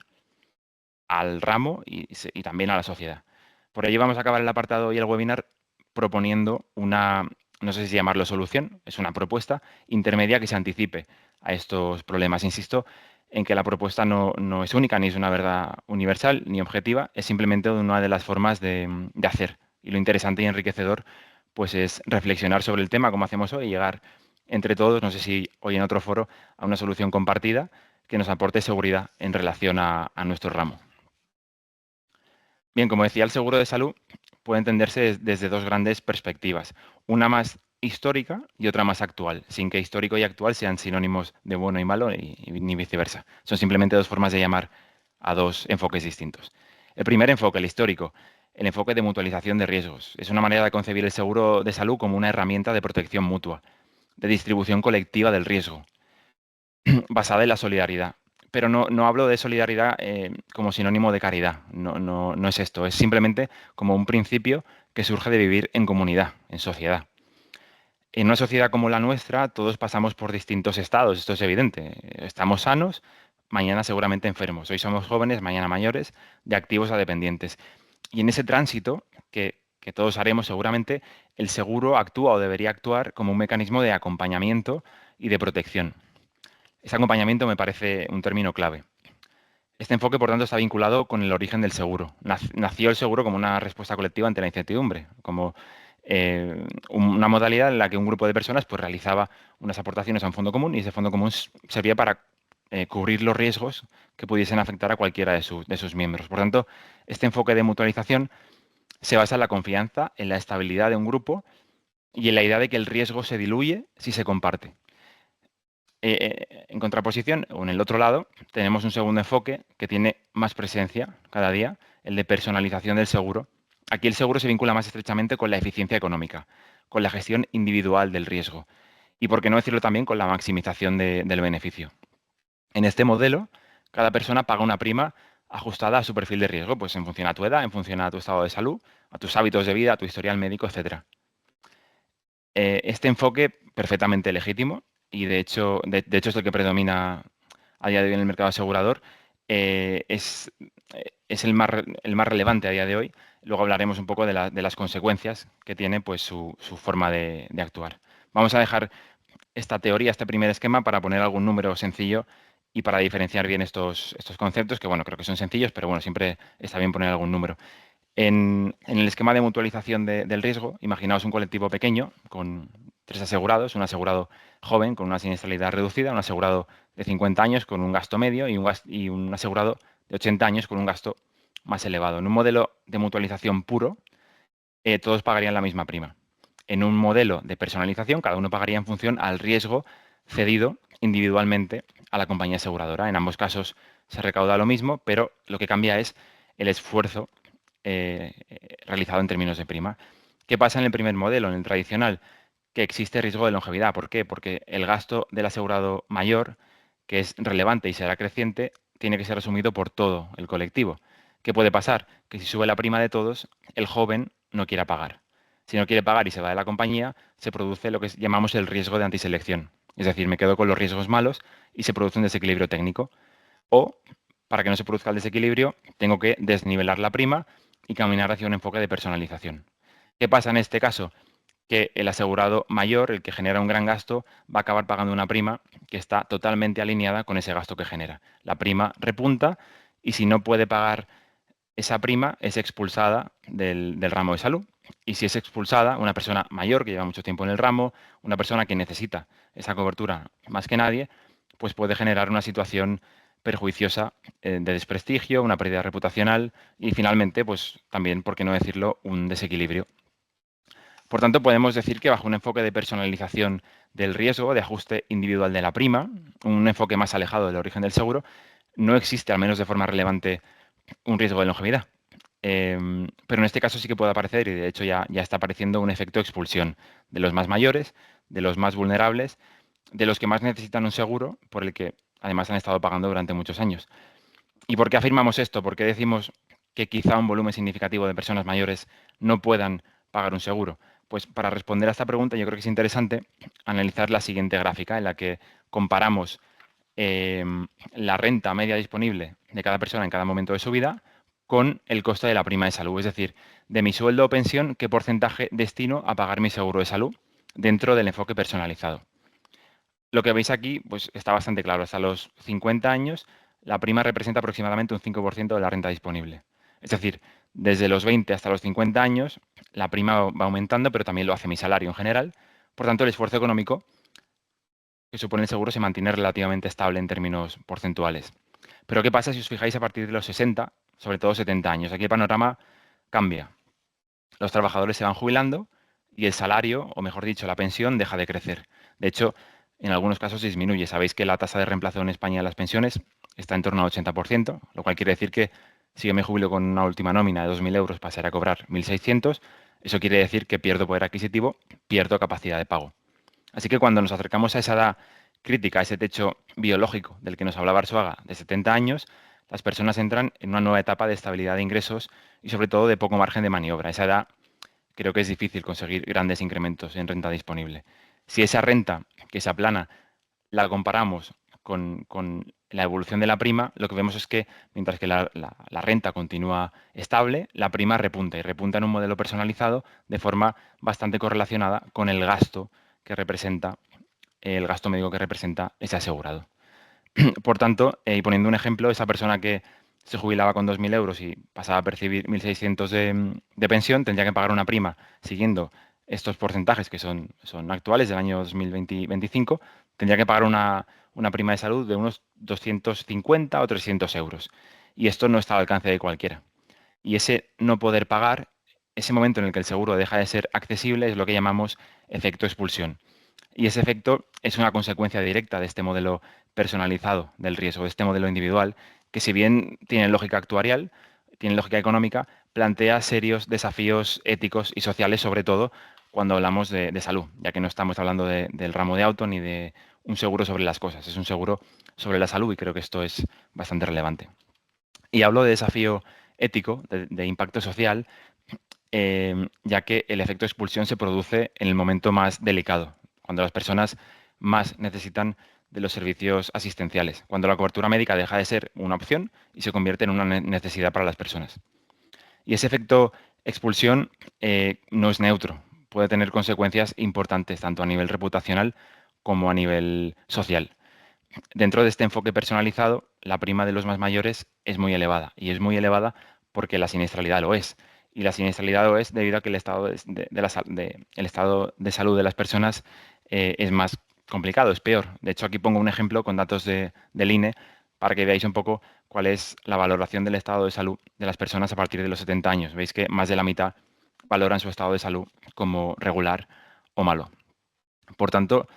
al ramo y también a la sociedad. Por ello vamos a acabar el apartado y el webinar proponiendo una, no sé si llamarlo solución, es una propuesta intermedia que se anticipe a estos problemas. Insisto en que la propuesta no es única, ni es una verdad universal, ni objetiva, es simplemente una de las formas de hacer. Y lo interesante y enriquecedor pues es reflexionar sobre el tema, como hacemos hoy, y llegar entre todos, no sé si hoy en otro foro, a una solución compartida que nos aporte seguridad en relación a nuestro ramo. Bien, como decía, el seguro de salud puede entenderse desde dos grandes perspectivas, una más histórica y otra más actual, sin que histórico y actual sean sinónimos de bueno y malo ni viceversa. Son simplemente dos formas de llamar a dos enfoques distintos. El primer enfoque, el histórico, el enfoque de mutualización de riesgos. Es una manera de concebir el seguro de salud como una herramienta de protección mutua, de distribución colectiva del riesgo, basada en la solidaridad. Pero no hablo de solidaridad como sinónimo de caridad, no es esto, es simplemente como un principio que surge de vivir en comunidad, en sociedad. En una sociedad como la nuestra, todos pasamos por distintos estados, esto es evidente. Estamos sanos, mañana seguramente enfermos. Hoy somos jóvenes, mañana mayores, de activos a dependientes. Y en ese tránsito, que todos haremos seguramente, el seguro actúa o debería actuar como un mecanismo de acompañamiento y de protección. Ese acompañamiento me parece un término clave. Este enfoque, por tanto, está vinculado con el origen del seguro. Nació el seguro como una respuesta colectiva ante la incertidumbre, como una modalidad en la que un grupo de personas pues, realizaba unas aportaciones a un fondo común y ese fondo común servía para cubrir los riesgos que pudiesen afectar a cualquiera de sus miembros. Por tanto, este enfoque de mutualización se basa en la confianza, en la estabilidad de un grupo y en la idea de que el riesgo se diluye si se comparte. En contraposición, o en el otro lado, tenemos un segundo enfoque que tiene más presencia cada día, el de personalización del seguro. Aquí el seguro se vincula más estrechamente con la eficiencia económica, con la gestión individual del riesgo y, por qué no decirlo también, con la maximización del beneficio. En este modelo, cada persona paga una prima ajustada a su perfil de riesgo, pues en función a tu edad, en función a tu estado de salud, a tus hábitos de vida, a tu historial médico, etc. Este enfoque, perfectamente legítimo, y de hecho es el que predomina a día de hoy en el mercado asegurador, es el más relevante a día de hoy. Luego hablaremos un poco de las consecuencias que tiene pues, su forma de actuar. Vamos a dejar esta teoría, este primer esquema, para poner algún número sencillo y para diferenciar bien estos conceptos, que bueno, creo que son sencillos, pero bueno, siempre está bien poner algún número. En el esquema de mutualización del riesgo, imaginaos un colectivo pequeño con 3 asegurados, un asegurado joven con una siniestralidad reducida, un asegurado de 50 años con un gasto medio y un asegurado de 80 años con un gasto más elevado. En un modelo de mutualización puro, todos pagarían la misma prima. En un modelo de personalización, cada uno pagaría en función al riesgo cedido individualmente a la compañía aseguradora. En ambos casos se recauda lo mismo, pero lo que cambia es el esfuerzo realizado en términos de prima. ¿Qué pasa en el primer modelo, en el tradicional? Que existe riesgo de longevidad. ¿Por qué? Porque el gasto del asegurado mayor, que es relevante y será creciente, tiene que ser asumido por todo el colectivo. ¿Qué puede pasar? Que si sube la prima de todos, el joven no quiera pagar. Si no quiere pagar y se va de la compañía, se produce lo que llamamos el riesgo de antiselección. Es decir, me quedo con los riesgos malos y se produce un desequilibrio técnico. O, para que no se produzca el desequilibrio, tengo que desnivelar la prima y caminar hacia un enfoque de personalización. ¿Qué pasa en este caso? Que el asegurado mayor, el que genera un gran gasto, va a acabar pagando una prima que está totalmente alineada con ese gasto que genera. La prima repunta y si no puede pagar esa prima, es expulsada del ramo de salud. Y si es expulsada, una persona mayor que lleva mucho tiempo en el ramo, una persona que necesita esa cobertura más que nadie, pues puede generar una situación perjuiciosa de desprestigio, una pérdida reputacional y finalmente, pues también, por qué no decirlo, un desequilibrio. Por tanto, podemos decir que bajo un enfoque de personalización del riesgo, de ajuste individual de la prima, un enfoque más alejado del origen del seguro, no existe, al menos de forma relevante, un riesgo de longevidad. Pero en este caso sí que puede aparecer, y de hecho ya está apareciendo, un efecto de expulsión de los más mayores, de los más vulnerables, de los que más necesitan un seguro, por el que además han estado pagando durante muchos años. ¿Y por qué afirmamos esto? ¿Por qué decimos que quizá un volumen significativo de personas mayores no puedan pagar un seguro? Pues para responder a esta pregunta yo creo que es interesante analizar la siguiente gráfica en la que comparamos la renta media disponible de cada persona en cada momento de su vida con el coste de la prima de salud. Es decir, de mi sueldo o pensión, qué porcentaje destino a pagar mi seguro de salud dentro del enfoque personalizado. Lo que veis aquí pues, está bastante claro. Hasta los 50 años, la prima representa aproximadamente un 5% de la renta disponible. Es decir, desde los 20 hasta los 50 años, la prima va aumentando, pero también lo hace mi salario en general. Por tanto, el esfuerzo económico que supone el seguro se mantiene relativamente estable en términos porcentuales. Pero ¿qué pasa si os fijáis a partir de los 60, sobre todo 70 años? Aquí el panorama cambia. Los trabajadores se van jubilando y el salario, o mejor dicho, la pensión, deja de crecer. De hecho, en algunos casos disminuye. Sabéis que la tasa de reemplazo en España de las pensiones está en torno al 80%, lo cual quiere decir que si yo me jubilo con una última nómina de 2.000 euros, pasaré a cobrar 1.600. Eso quiere decir que pierdo poder adquisitivo, pierdo capacidad de pago. Así que cuando nos acercamos a esa edad crítica, a ese techo biológico del que nos hablaba Arzuaga, de 70 años, las personas entran en una nueva etapa de estabilidad de ingresos y sobre todo de poco margen de maniobra. A esa edad creo que es difícil conseguir grandes incrementos en renta disponible. Si esa renta que se aplana la comparamos con la evolución de la prima, lo que vemos es que mientras que la renta continúa estable, la prima repunta y repunta en un modelo personalizado de forma bastante correlacionada con el gasto que representa, el gasto médico que representa ese asegurado. Por tanto, y poniendo un ejemplo, esa persona que se jubilaba con 2.000 euros y pasaba a percibir 1.600 de pensión, tendría que pagar una prima siguiendo estos porcentajes que son actuales del año 2020-2025, tendría que pagar una prima de salud de unos 250 o 300 euros. Y esto no está al alcance de cualquiera. Y ese no poder pagar, ese momento en el que el seguro deja de ser accesible, es lo que llamamos efecto expulsión. Y ese efecto es una consecuencia directa de este modelo personalizado del riesgo, de este modelo individual, que si bien tiene lógica actuarial, tiene lógica económica, plantea serios desafíos éticos y sociales, sobre todo cuando hablamos de salud, ya que no estamos hablando del ramo de auto ni de un seguro sobre las cosas, es un seguro sobre la salud y creo que esto es bastante relevante. Y hablo de desafío ético, de impacto social, ya que el efecto expulsión se produce en el momento más delicado, cuando las personas más necesitan de los servicios asistenciales, cuando la cobertura médica deja de ser una opción y se convierte en una necesidad para las personas. Y ese efecto expulsión no es neutro, puede tener consecuencias importantes tanto a nivel reputacional como a nivel social. Dentro de este enfoque personalizado, la prima de los más mayores es muy elevada, y es muy elevada porque la siniestralidad lo es. Y la siniestralidad lo es debido a que el estado el estado de salud de las personas es más complicado, es peor. De hecho, aquí pongo un ejemplo con datos del INE para que veáis un poco cuál es la valoración del estado de salud de las personas a partir de los 70 años. Veis que más de la mitad valoran su estado de salud como regular o malo. Por tanto,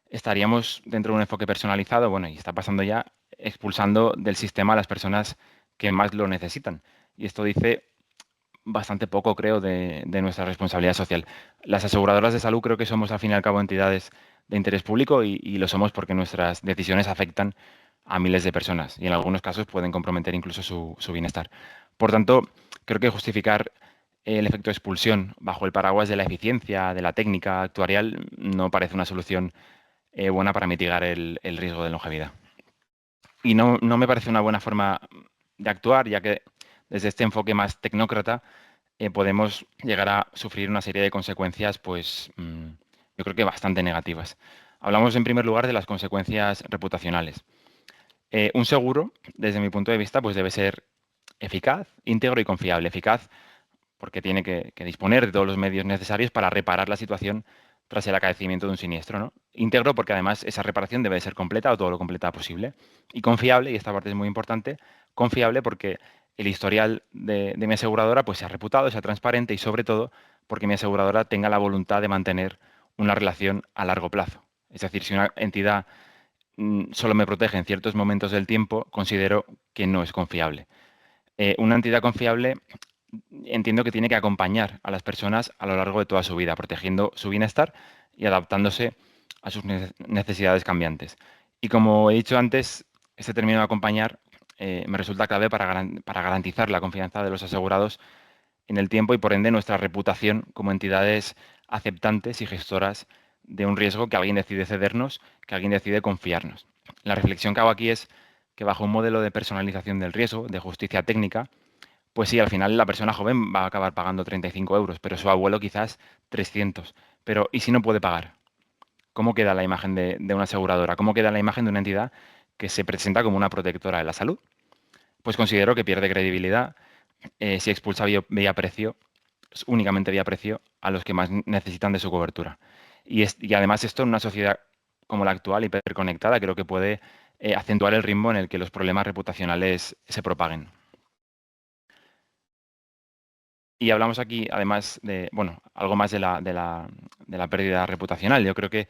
estaríamos dentro de un enfoque personalizado, bueno, y está pasando ya, expulsando del sistema a las personas que más lo necesitan. Y esto dice bastante poco, creo, de nuestra responsabilidad social. Las aseguradoras de salud creo que somos, al fin y al cabo, entidades de interés público y lo somos porque nuestras decisiones afectan a miles de personas y en algunos casos pueden comprometer incluso su bienestar. Por tanto, creo que justificar el efecto de expulsión bajo el paraguas de la eficiencia, de la técnica actuarial, no parece una solución buena para mitigar el riesgo de longevidad. Y no me parece una buena forma de actuar, ya que desde este enfoque más tecnócrata podemos llegar a sufrir una serie de consecuencias, pues yo creo que bastante negativas. Hablamos en primer lugar de las consecuencias reputacionales. Un seguro, desde mi punto de vista, pues debe ser eficaz, íntegro y confiable. Eficaz porque tiene que disponer de todos los medios necesarios para reparar la situación tras el acaecimiento de un siniestro, ¿no? Íntegro porque además esa reparación debe ser completa o todo lo completa posible. Y confiable, y esta parte es muy importante, confiable porque el historial de mi aseguradora pues sea reputado, sea transparente y sobre todo porque mi aseguradora tenga la voluntad de mantener una relación a largo plazo. Es decir, si una entidad solo me protege en ciertos momentos del tiempo, considero que no es confiable. Una entidad confiable entiendo que tiene que acompañar a las personas a lo largo de toda su vida, protegiendo su bienestar y adaptándose a sus necesidades cambiantes. Y como he dicho antes, este término de acompañar me resulta clave para garantizar la confianza de los asegurados en el tiempo y por ende nuestra reputación como entidades aceptantes y gestoras de un riesgo que alguien decide cedernos, que alguien decide confiarnos. La reflexión que hago aquí es que bajo un modelo de personalización del riesgo, de justicia técnica, pues sí, al final la persona joven va a acabar pagando 35 euros, pero su abuelo quizás 300. Pero ¿y si no puede pagar? ¿Cómo queda la imagen de una aseguradora? ¿Cómo queda la imagen de una entidad que se presenta como una protectora de la salud? Pues considero que pierde credibilidad si expulsa vía precio, únicamente vía precio, a los que más necesitan de su cobertura. Y además esto en una sociedad como la actual, hiperconectada, creo que puede acentuar el ritmo en el que los problemas reputacionales se propaguen. Y hablamos aquí, además de, bueno, algo más de la pérdida reputacional. Yo creo que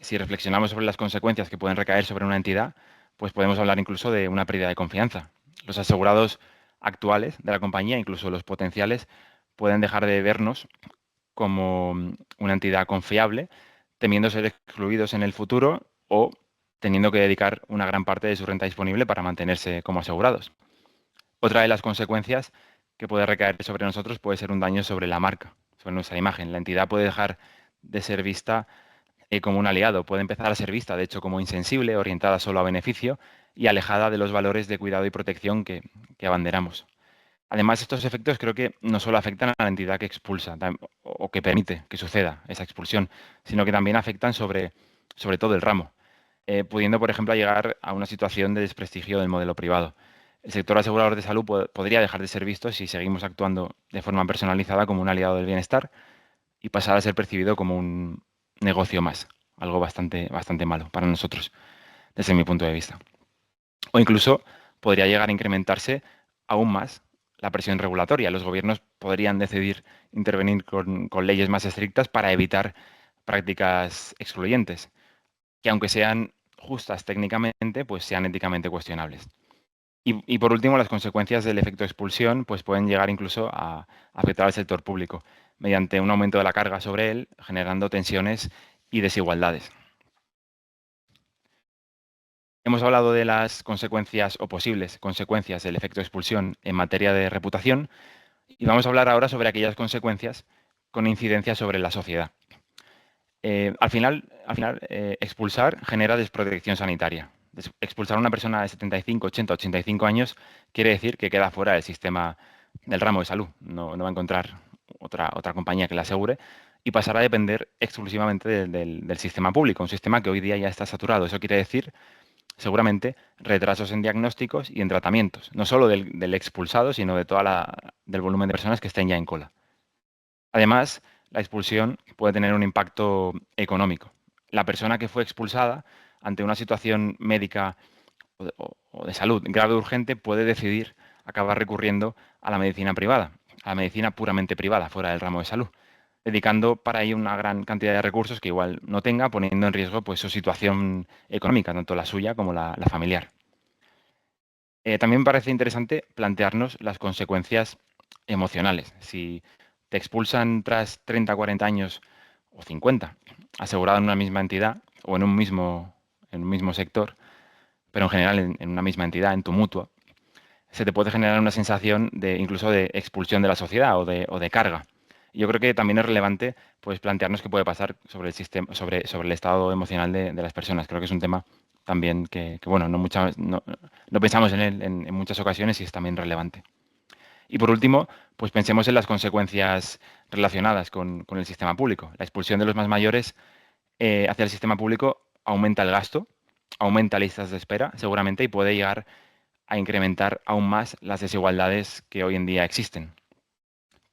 si reflexionamos sobre las consecuencias que pueden recaer sobre una entidad, pues podemos hablar incluso de una pérdida de confianza. Los asegurados actuales de la compañía, incluso los potenciales, pueden dejar de vernos como una entidad confiable, temiendo ser excluidos en el futuro o teniendo que dedicar una gran parte de su renta disponible para mantenerse como asegurados. Otra de las consecuencias que puede recaer sobre nosotros puede ser un daño sobre la marca, sobre nuestra imagen. La entidad puede dejar de ser vista como un aliado, puede empezar a ser vista, de hecho, como insensible, orientada solo a beneficio y alejada de los valores de cuidado y protección que abanderamos. Además, estos efectos creo que no solo afectan a la entidad que expulsa o que permite que suceda esa expulsión, sino que también afectan sobre todo el ramo, pudiendo, por ejemplo, llegar a una situación de desprestigio del modelo privado. El sector asegurador de salud podría dejar de ser visto si seguimos actuando de forma personalizada como un aliado del bienestar y pasar a ser percibido como un negocio más, algo bastante malo para nosotros, desde mi punto de vista. O incluso podría llegar a incrementarse aún más la presión regulatoria. Los gobiernos podrían decidir intervenir con leyes más estrictas para evitar prácticas excluyentes, que aunque sean justas técnicamente, pues sean éticamente cuestionables. Y por último, las consecuencias del efecto expulsión pues pueden llegar incluso a afectar al sector público, mediante un aumento de la carga sobre él, generando tensiones y desigualdades. Hemos hablado de las consecuencias o posibles consecuencias del efecto expulsión en materia de reputación y vamos a hablar ahora sobre aquellas consecuencias con incidencia sobre la sociedad. Al final, expulsar genera desprotección sanitaria. Expulsar a una persona de 75, 80, 85 años quiere decir que queda fuera del sistema del ramo de salud. No va a encontrar otra compañía que la asegure y pasará a depender exclusivamente del sistema público, un sistema que hoy día ya está saturado. Eso quiere decir, seguramente, retrasos en diagnósticos y en tratamientos, no solo del expulsado, sino de del volumen de personas que estén ya en cola. Además, la expulsión puede tener un impacto económico. La persona que fue expulsada ante una situación médica o de salud grave o urgente puede decidir acabar recurriendo a la medicina privada, a la medicina puramente privada, fuera del ramo de salud, dedicando para ello una gran cantidad de recursos que igual no tenga, poniendo en riesgo pues, su situación económica, tanto la suya como la familiar. También me parece interesante plantearnos las consecuencias emocionales. Si te expulsan tras 30, 40 años o 50, asegurado en una misma entidad o en un mismo sector, pero en general en una misma entidad, en tu mutua, se te puede generar una sensación incluso de expulsión de la sociedad o de carga. Y yo creo que también es relevante pues, plantearnos qué puede pasar sobre el sistema, sobre el estado emocional de las personas. Creo que es un tema también que, bueno, no pensamos en él en muchas ocasiones y es también relevante. Y por último, pues pensemos en las consecuencias relacionadas con el sistema público. La expulsión de los más mayores hacia el sistema público aumenta el gasto, aumenta listas de espera, seguramente, y puede llegar a incrementar aún más las desigualdades que hoy en día existen.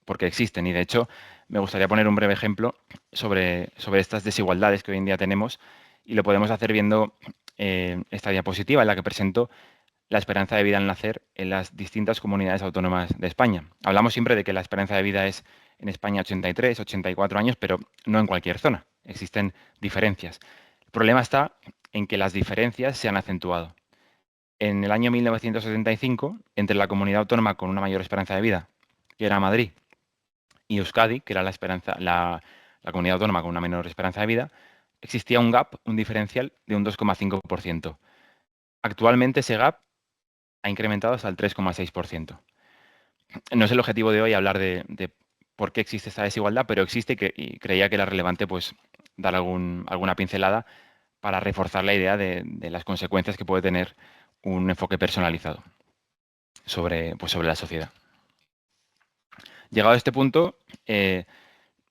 Porque existen, y de hecho me gustaría poner un breve ejemplo sobre estas desigualdades que hoy en día tenemos, y lo podemos hacer viendo esta diapositiva en la que presento la esperanza de vida al nacer en las distintas comunidades autónomas de España. Hablamos siempre de que la esperanza de vida es en España 83, 84 años, pero no en cualquier zona. Existen diferencias. El problema está en que las diferencias se han acentuado. En el año 1975, entre la comunidad autónoma con una mayor esperanza de vida, que era Madrid, y Euskadi, que era la comunidad autónoma con una menor esperanza de vida, existía un gap, un diferencial de un 2,5%. Actualmente ese gap ha incrementado hasta el 3,6%. No es el objetivo de hoy hablar de por qué existe esta desigualdad, pero existe y creía que era relevante pues, dar alguna pincelada para reforzar la idea de las consecuencias que puede tener un enfoque personalizado sobre la sociedad. Llegado a este punto,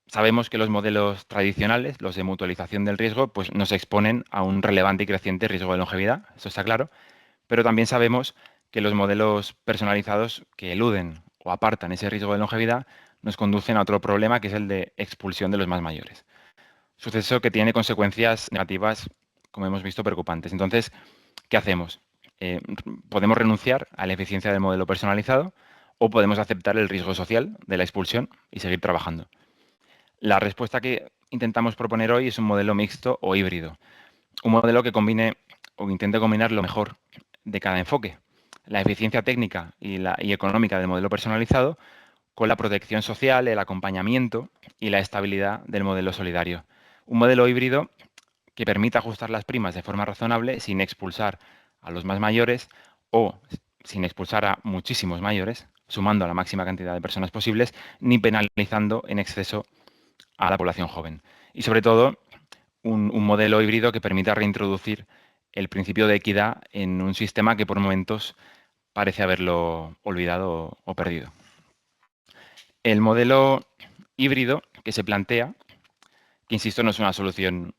sabemos que los modelos tradicionales, los de mutualización del riesgo, pues nos exponen a un relevante y creciente riesgo de longevidad, eso está claro, pero también sabemos que los modelos personalizados que eluden o apartan ese riesgo de longevidad nos conducen a otro problema, que es el de expulsión de los más mayores. Suceso que tiene consecuencias negativas, como hemos visto, preocupantes. Entonces, ¿qué hacemos? Podemos renunciar a la eficiencia del modelo personalizado o podemos aceptar el riesgo social de la expulsión y seguir trabajando. La respuesta que intentamos proponer hoy es un modelo mixto o híbrido. Un modelo que combine o intente combinar lo mejor de cada enfoque. La eficiencia técnica y económica del modelo personalizado con la protección social, el acompañamiento y la estabilidad del modelo solidario. Un modelo híbrido que permita ajustar las primas de forma razonable sin expulsar a los más mayores o sin expulsar a muchísimos mayores, sumando a la máxima cantidad de personas posibles, ni penalizando en exceso a la población joven. Y sobre todo, un modelo híbrido que permita reintroducir el principio de equidad en un sistema que por momentos parece haberlo olvidado o perdido. El modelo híbrido que se plantea, que insisto no es una solución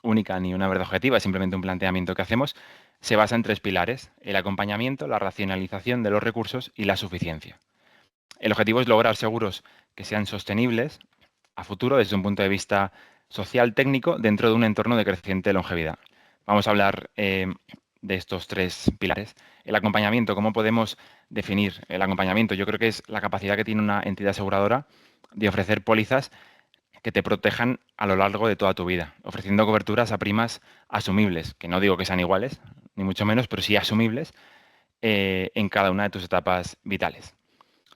única ni una verdad objetiva, es simplemente un planteamiento que hacemos, se basa en tres pilares: el acompañamiento, la racionalización de los recursos y la suficiencia. El objetivo es lograr seguros que sean sostenibles a futuro desde un punto de vista social, técnico, dentro de un entorno de creciente longevidad. Vamos a hablar de estos tres pilares. El acompañamiento, ¿cómo podemos definir el acompañamiento? Yo creo que es la capacidad que tiene una entidad aseguradora de ofrecer pólizas que te protejan a lo largo de toda tu vida, ofreciendo coberturas a primas asumibles, que no digo que sean iguales, ni mucho menos, pero sí asumibles en cada una de tus etapas vitales.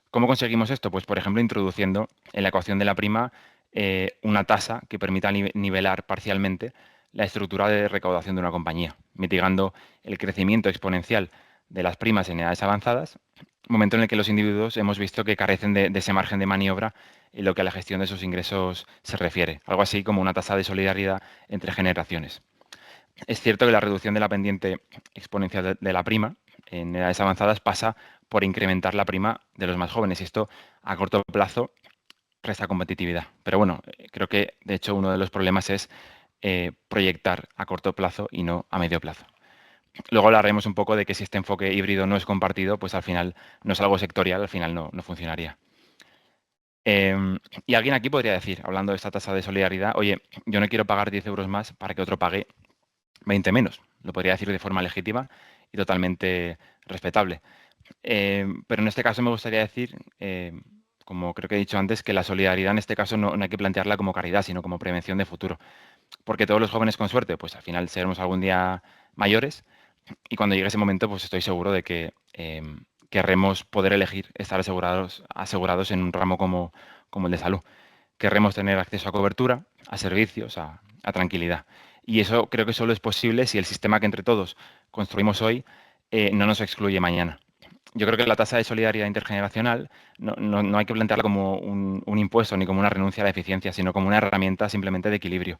¿Cómo conseguimos esto? Pues, por ejemplo, introduciendo en la ecuación de la prima una tasa que permita nivelar parcialmente la estructura de recaudación de una compañía, mitigando el crecimiento exponencial de las primas en edades avanzadas, momento en el que los individuos hemos visto que carecen de ese margen de maniobra en lo que a la gestión de sus ingresos se refiere, algo así como una tasa de solidaridad entre generaciones. Es cierto que la reducción de la pendiente exponencial de la prima en edades avanzadas pasa por incrementar la prima de los más jóvenes y esto a corto plazo resta competitividad. Pero bueno, creo que de hecho uno de los problemas es proyectar a corto plazo y no a medio plazo. Luego hablaremos un poco de que si este enfoque híbrido no es compartido, pues al final no es algo sectorial, al final no funcionaría. Y alguien aquí podría decir, hablando de esta tasa de solidaridad, oye, yo no quiero pagar 10 euros más para que otro pague 20 menos. Lo podría decir de forma legítima y totalmente respetable. Pero en este caso me gustaría decir, como creo que he dicho antes, que la solidaridad en este caso no hay que plantearla como caridad, sino como prevención de futuro. Porque todos los jóvenes con suerte, pues al final seremos algún día mayores y cuando llegue ese momento, pues estoy seguro de que querremos poder elegir estar asegurados en un ramo como el de salud. Querremos tener acceso a cobertura, a servicios, a tranquilidad. Y eso creo que solo es posible si el sistema que entre todos construimos hoy no nos excluye mañana. Yo creo que la tasa de solidaridad intergeneracional no hay que plantearla como un impuesto ni como una renuncia a la eficiencia, sino como una herramienta simplemente de equilibrio,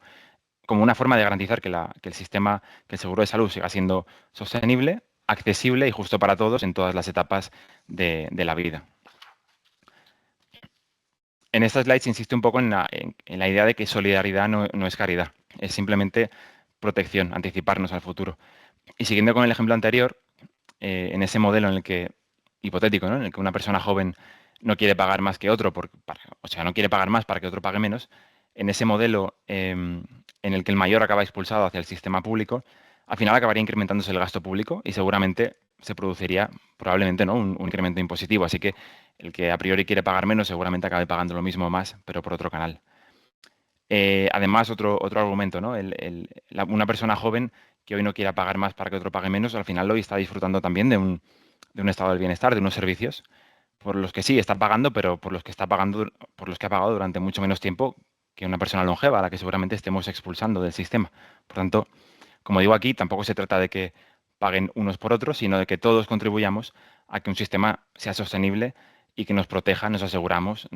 como una forma de garantizar que el sistema, que el seguro de salud siga siendo sostenible, accesible y justo para todos en todas las etapas de la vida. En esta slide se insiste un poco en la idea de que solidaridad no es caridad, es simplemente protección, anticiparnos al futuro. Y siguiendo con el ejemplo anterior, en ese modelo en el que, hipotético, ¿no? En el que una persona joven no quiere pagar más que otro, o sea, no quiere pagar más para que otro pague menos, en ese modelo en el que el mayor acaba expulsado hacia el sistema público, al final acabaría incrementándose el gasto público y seguramente se produciría probablemente, ¿no?, un incremento impositivo. Así que el que a priori quiere pagar menos seguramente acabe pagando lo mismo o más, pero por otro canal. Además, otro argumento, ¿no? Una persona joven que hoy no quiera pagar más para que otro pague menos, al final hoy está disfrutando también de un estado del bienestar, de unos servicios por los que sí está pagando, pero por los que está pagando, por los que ha pagado durante mucho menos tiempo que una persona longeva, a la que seguramente estemos expulsando del sistema. Por tanto, como digo aquí, tampoco se trata de que paguen unos por otros, sino de que todos contribuyamos a que un sistema sea sostenible y que nos proteja, nos aseguremos,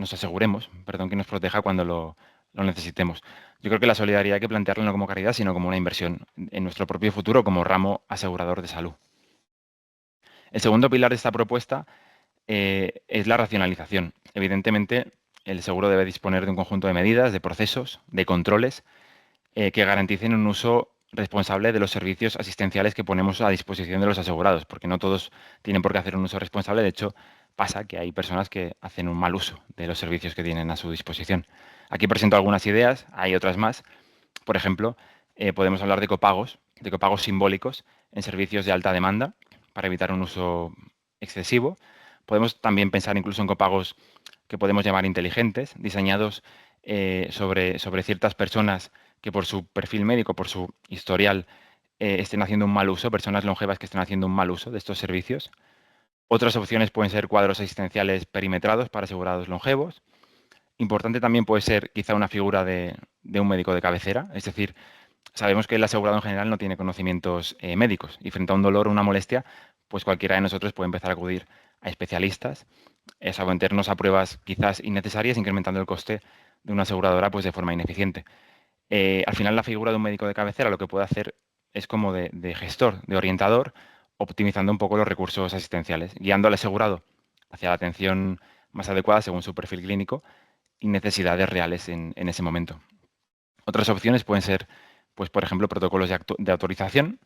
perdón, que nos proteja cuando lo necesitemos. Yo creo que la solidaridad hay que plantearla no como caridad, sino como una inversión en nuestro propio futuro como ramo asegurador de salud. El segundo pilar de esta propuesta es la racionalización. Evidentemente, el seguro debe disponer de un conjunto de medidas, de procesos, de controles que garanticen un uso responsable de los servicios asistenciales que ponemos a disposición de los asegurados, porque no todos tienen por qué hacer un uso responsable. De hecho, pasa que hay personas que hacen un mal uso de los servicios que tienen a su disposición. Aquí presento algunas ideas, hay otras más. Por ejemplo, podemos hablar de copagos simbólicos en servicios de alta demanda para evitar un uso excesivo. Podemos también pensar incluso en copagos que podemos llamar inteligentes, diseñados sobre ciertas personas que por su perfil médico, por su historial, estén haciendo un mal uso, personas longevas que estén haciendo un mal uso de estos servicios. Otras opciones pueden ser cuadros asistenciales perimetrados para asegurados longevos. Importante también puede ser quizá una figura de un médico de cabecera, es decir, sabemos que el asegurado en general no tiene conocimientos médicos y frente a un dolor o una molestia, pues cualquiera de nosotros puede empezar a acudir a especialistas, someternos a pruebas quizás innecesarias, incrementando el coste de una aseguradora pues de forma ineficiente. Al final la figura de un médico de cabecera lo que puede hacer es como de gestor, de orientador, optimizando un poco los recursos asistenciales, guiando al asegurado hacia la atención más adecuada según su perfil clínico y necesidades reales en ese momento. Otras opciones pueden ser, pues, por ejemplo, protocolos de autorización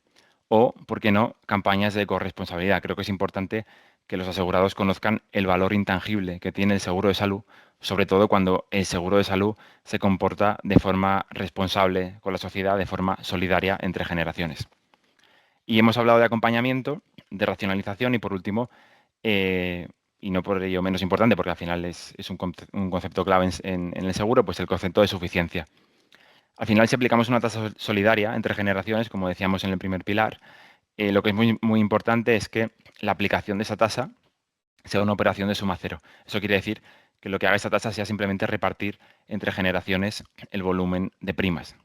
o, por qué no, campañas de corresponsabilidad. Creo que es importante que los asegurados conozcan el valor intangible que tiene el seguro de salud, sobre todo cuando el seguro de salud se comporta de forma responsable con la sociedad, de forma solidaria entre generaciones. Y hemos hablado de acompañamiento, de racionalización y, por último, eh, y no por ello menos importante, porque al final es un concepto clave en el seguro, pues el concepto de suficiencia. Al final, si aplicamos una tasa solidaria entre generaciones, como decíamos en el primer pilar, lo que es muy importante es que la aplicación de esa tasa sea una operación de suma cero. Eso quiere decir que lo que haga esa tasa sea simplemente repartir entre generaciones el volumen de primas,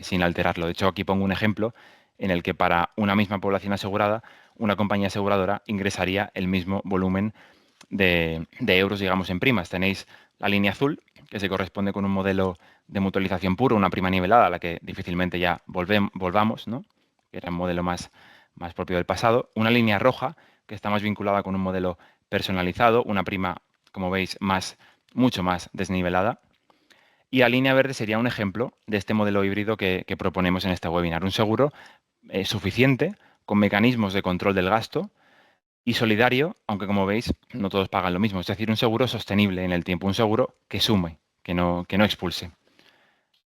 sin alterarlo. De hecho, aquí pongo un ejemplo en el que para una misma población asegurada, una compañía aseguradora ingresaría el mismo volumen de euros, digamos, en primas. Tenéis la línea azul, que se corresponde con un modelo de mutualización puro, una prima nivelada a la que difícilmente ya volvamos, ¿no?, que era un modelo más propio del pasado. Una línea roja, que está más vinculada con un modelo personalizado, una prima, como veis, mucho más desnivelada. Y la línea verde sería un ejemplo de este modelo híbrido que proponemos en este webinar. Un seguro suficiente, con mecanismos de control del gasto, y solidario, aunque como veis, no todos pagan lo mismo. Es decir, un seguro sostenible en el tiempo, un seguro que sume, que no expulse.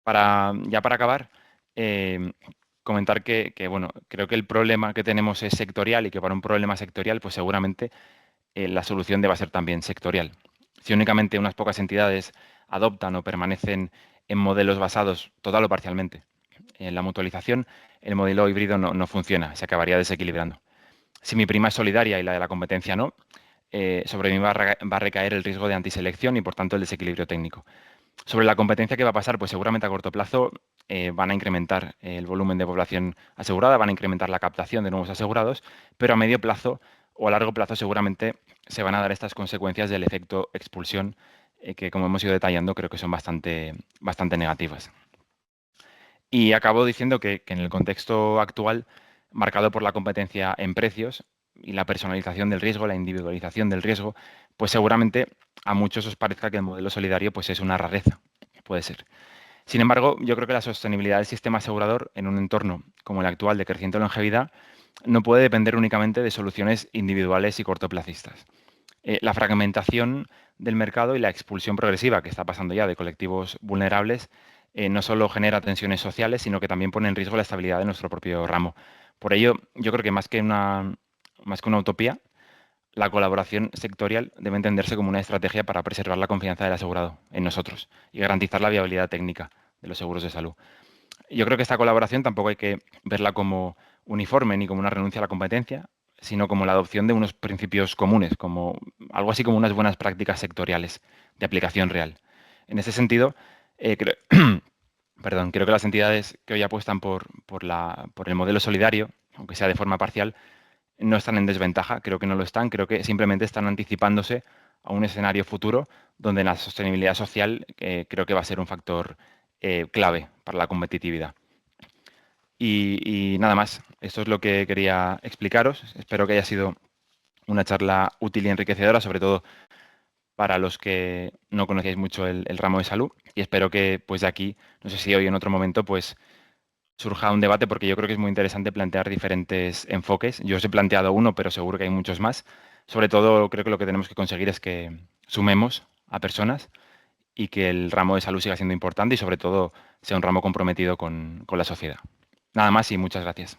Ya para acabar, comentar bueno, creo que el problema que tenemos es sectorial y que para un problema sectorial, pues seguramente la solución deba ser también sectorial. Si únicamente unas pocas entidades adoptan o permanecen en modelos basados total o parcialmente en la mutualización, el modelo híbrido no funciona, se acabaría desequilibrando. Si mi prima es solidaria y la de la competencia no, sobre mí va a recaer el riesgo de antiselección y, por tanto, el desequilibrio técnico. Sobre la competencia, ¿qué va a pasar? Pues seguramente a corto plazo van a incrementar el volumen de población asegurada, van a incrementar la captación de nuevos asegurados, pero a medio plazo o a largo plazo seguramente se van a dar estas consecuencias del efecto expulsión que, como hemos ido detallando, creo que son bastante negativas. Y acabo diciendo que en el contexto actual, marcado por la competencia en precios y la personalización del riesgo, la individualización del riesgo, pues seguramente a muchos os parezca que el modelo solidario pues es una rareza, puede ser. Sin embargo, yo creo que la sostenibilidad del sistema asegurador en un entorno como el actual de creciente longevidad no puede depender únicamente de soluciones individuales y cortoplacistas. La fragmentación del mercado y la expulsión progresiva que está pasando ya de colectivos vulnerables no solo genera tensiones sociales, sino que también pone en riesgo la estabilidad de nuestro propio ramo. Por ello, yo creo que más que más que una utopía, la colaboración sectorial debe entenderse como una estrategia para preservar la confianza del asegurado en nosotros y garantizar la viabilidad técnica de los seguros de salud. Yo creo que esta colaboración tampoco hay que verla como uniforme ni como una renuncia a la competencia, sino como la adopción de unos principios comunes, como algo así como unas buenas prácticas sectoriales de aplicación real. En ese sentido, creo, creo que las entidades que hoy apuestan por el modelo solidario, aunque sea de forma parcial, no están en desventaja, creo que no lo están, creo que simplemente están anticipándose a un escenario futuro donde la sostenibilidad social creo que va a ser un factor clave para la competitividad. Y nada más, esto es lo que quería explicaros. Espero que haya sido una charla útil y enriquecedora, sobre todo para los que no conocéis mucho el ramo de salud. Y espero que pues de aquí, no sé si hoy en otro momento, pues surja un debate, porque yo creo que es muy interesante plantear diferentes enfoques. Yo os he planteado uno, pero seguro que hay muchos más. Sobre todo, creo que lo que tenemos que conseguir es que sumemos a personas y que el ramo de salud siga siendo importante y sobre todo sea un ramo comprometido con la sociedad. Nada más y muchas gracias.